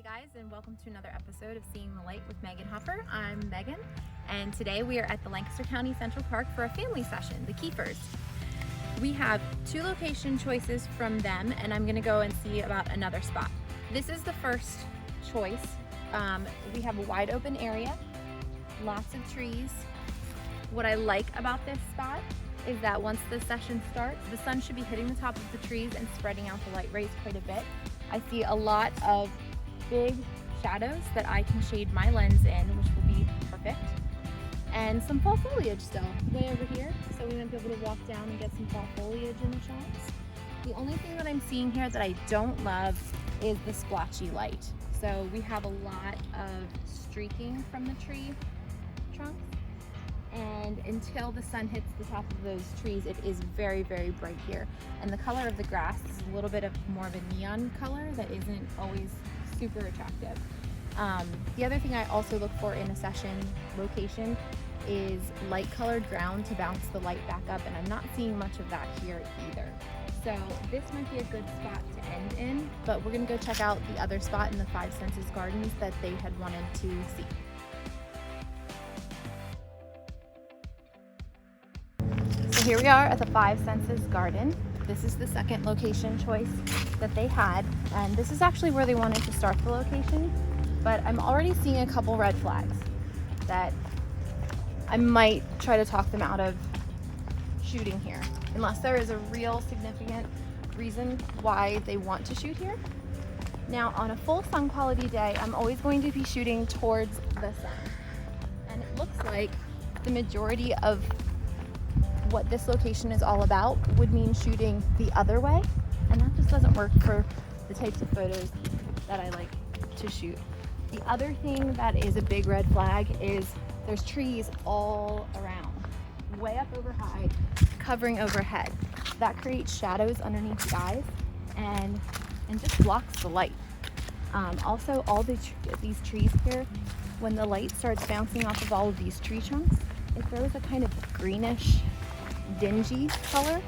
Hey guys, and welcome to another episode of Seeing the Light with Megan Hoffer. I'm Megan, and today we are at the Lancaster County Central Park for a family session, the Keepers. We have two location choices from them, and I'm going to go and see about another spot. This is the first choice. We have a wide open area, lots of trees. What I like about this spot is that once the session starts, the sun should be hitting the top of the trees and spreading out the light rays quite a bit. I see a lot of big shadows that I can shade my lens in, which will be perfect. And some fall foliage still way over here, so we might be able to walk down and get some fall foliage in the shots. The only thing that I'm seeing here that I don't love is the splotchy light. So we have a lot of streaking from the tree trunks, and until the sun hits the top of those trees, it is very, very bright here. And the color of the grass is a little bit of more of a neon color that isn't always super attractive. The other thing I also look for in a session location is light colored ground to bounce the light back up, and I'm not seeing much of that here either. So this might be a good spot to end in, but we're gonna go check out the other spot in the Five Senses Gardens that they had wanted to see. So here we are at the Five Senses Garden. This is the second location choice that they had, and this is actually where they wanted to start the location, but I'm already seeing a couple red flags that I might try to talk them out of shooting here, unless there is a real significant reason why they want to shoot here. Now, on a full sun quality day, I'm always going to be shooting towards the sun, and it looks like the majority of what this location is all about would mean shooting the other way, and that just doesn't work for the types of photos that I like to shoot. The other thing that is a big red flag is there's trees all around, way up over high, covering overhead. That creates shadows underneath the eyes and just blocks the light. Also, all these trees here, when the light starts bouncing off of all of these tree trunks, it throws a kind of greenish, dingy color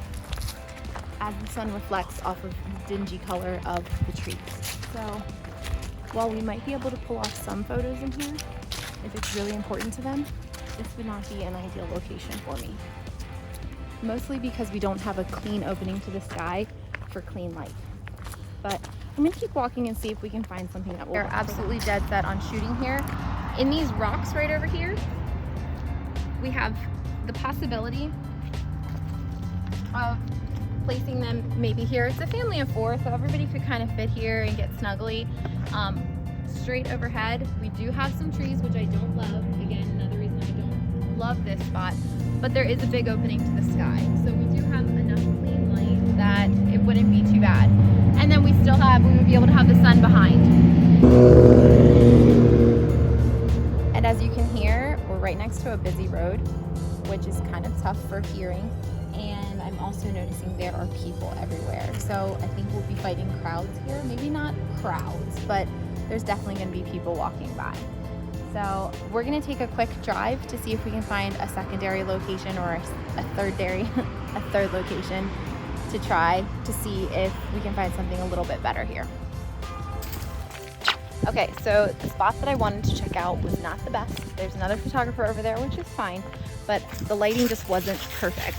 as the sun reflects off of the dingy color of the trees. So while we might be able to pull off some photos in here, if it's really important to them, this would not be an ideal location for me. Mostly because we don't have a clean opening to the sky for clean light. But I'm gonna keep walking and see if we can find something that will work. We're absolutely dead set on shooting here. In these rocks right over here, we have the possibility of placing them maybe here. It's a family of four, so everybody could kind of fit here and get snuggly. Straight overhead, we do have some trees, which I don't love. Again, another reason I don't love this spot, but there is a big opening to the sky. So we do have enough clean light that it wouldn't be too bad. And then we would be able to have the sun behind. And as you can hear, we're right next to a busy road, which is kind of tough for hearing. And I'm also noticing there are people everywhere. So I think we'll be fighting crowds here. Maybe not crowds, but there's definitely going to be people walking by. So we're going to take a quick drive to see if we can find a secondary location or a third location to try to see if we can find something a little bit better here. Okay, so the spot that I wanted to check out was not the best. There's another photographer over there, which is fine, but the lighting just wasn't perfect.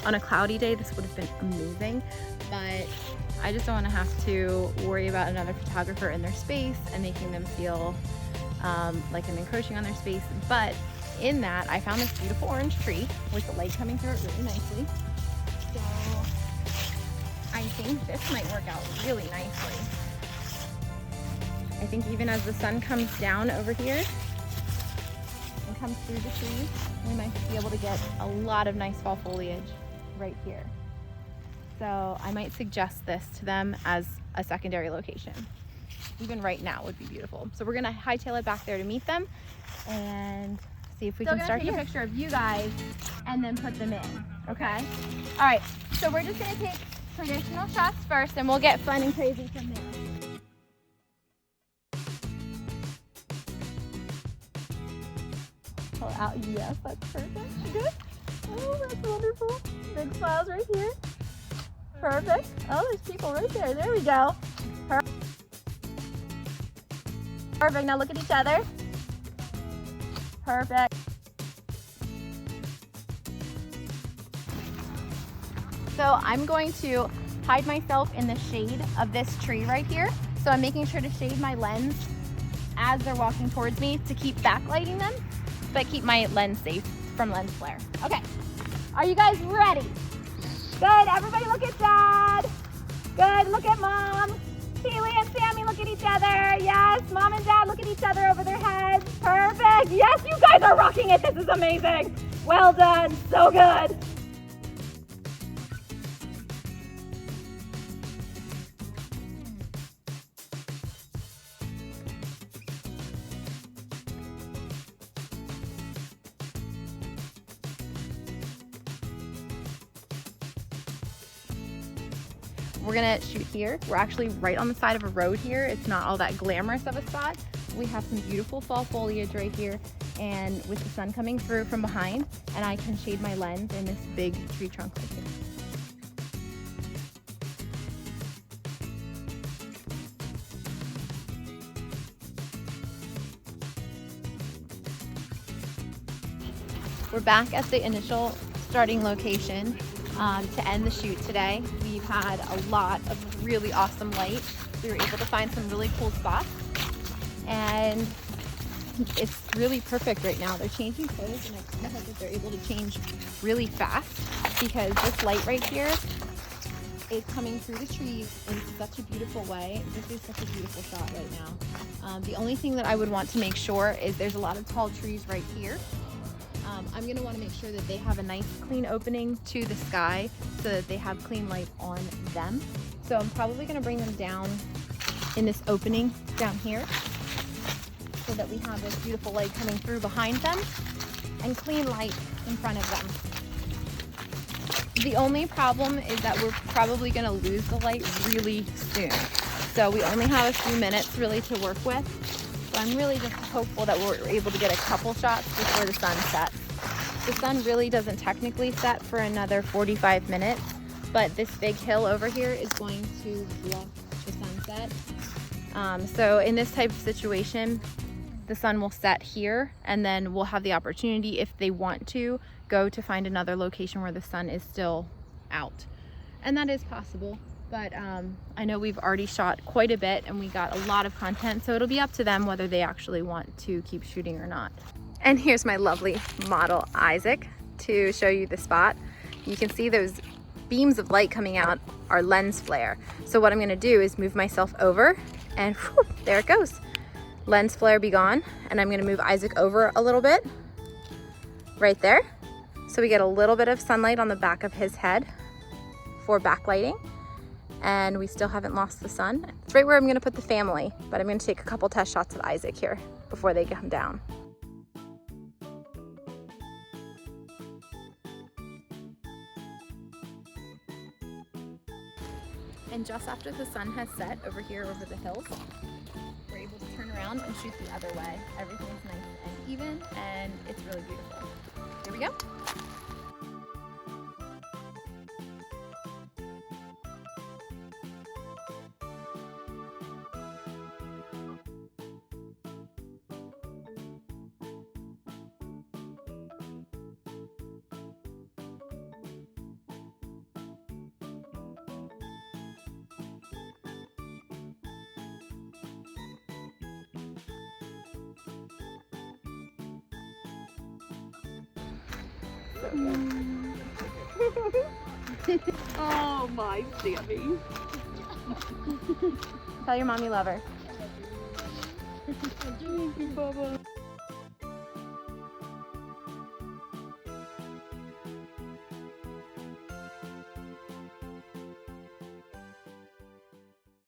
On a cloudy day, this would have been amazing, but I just don't want to have to worry about another photographer in their space and making them feel like I'm encroaching on their space. But in that, I found this beautiful orange tree with the light coming through it really nicely. So I think this might work out really nicely. I think even as the sun comes down over here and comes through the trees, we might be able to get a lot of nice fall foliage right here. So I might suggest this to them as a secondary location. Even right now would be beautiful. So we're gonna hightail it back there to meet them and see if we can start here. Take a picture of you guys and then put them in, okay? All right, so we're just gonna take traditional shots first and we'll get fun and crazy from there. Pull out, yes, that's perfect, good. Oh, that's wonderful. Big smiles right here. Perfect. Oh, there's people right there. There we go. Perfect. Perfect, now look at each other. Perfect. So I'm going to hide myself in the shade of this tree right here. So I'm making sure to shade my lens as they're walking towards me to keep backlighting them, but keep my lens safe from lens flare. Okay, are you guys ready? Good, everybody look at Dad. Good, look at Mom. Keely and Sammy, look at each other. Yes, Mom and Dad, look at each other over their heads. Perfect. Yes, you guys are rocking it. This is amazing. Well done, so good. We're gonna shoot here. We're actually right on the side of a road here. It's not all that glamorous of a spot. We have some beautiful fall foliage right here, and with the sun coming through from behind, and I can shade my lens in this big tree trunk right here. We're back at the initial starting location. To end the shoot today. We've had a lot of really awesome light. We were able to find some really cool spots, and it's really perfect right now. They're changing photos, and I kind of hope that they're able to change really fast, because this light right here is coming through the trees in such a beautiful way. This is such a beautiful shot right now. The only thing that I would want to make sure is there's a lot of tall trees right here. I'm going to want to make sure that they have a nice clean opening to the sky so that they have clean light on them. So I'm probably going to bring them down in this opening down here so that we have this beautiful light coming through behind them and clean light in front of them. The only problem is that we're probably going to lose the light really soon. So we only have a few minutes really to work with. So I'm really just hopeful that we're able to get a couple shots before the sun sets. The sun really doesn't technically set for another 45 minutes, but this big hill over here is going to block the sunset. So in this type of situation, the sun will set here, and then we'll have the opportunity, if they want to, go to find another location where the sun is still out. And that is possible. But I know we've already shot quite a bit and we got a lot of content, so it'll be up to them whether they actually want to keep shooting or not. And here's my lovely model Isaac to show you the spot. You can see those beams of light coming out are lens flare. So what I'm gonna do is move myself over, and whew, there it goes. Lens flare be gone, and I'm gonna move Isaac over a little bit, right there. So we get a little bit of sunlight on the back of his head for backlighting. And we still haven't lost the sun. It's right where I'm gonna put the family, but I'm gonna take a couple test shots of Isaac here before they come down. And just after the sun has set over here over the hills, we're able to turn around and shoot the other way. Everything's nice and even, and it's really beautiful. Here we go. Oh, my Sammy. Tell your mom you love her. Thank you, Bubba.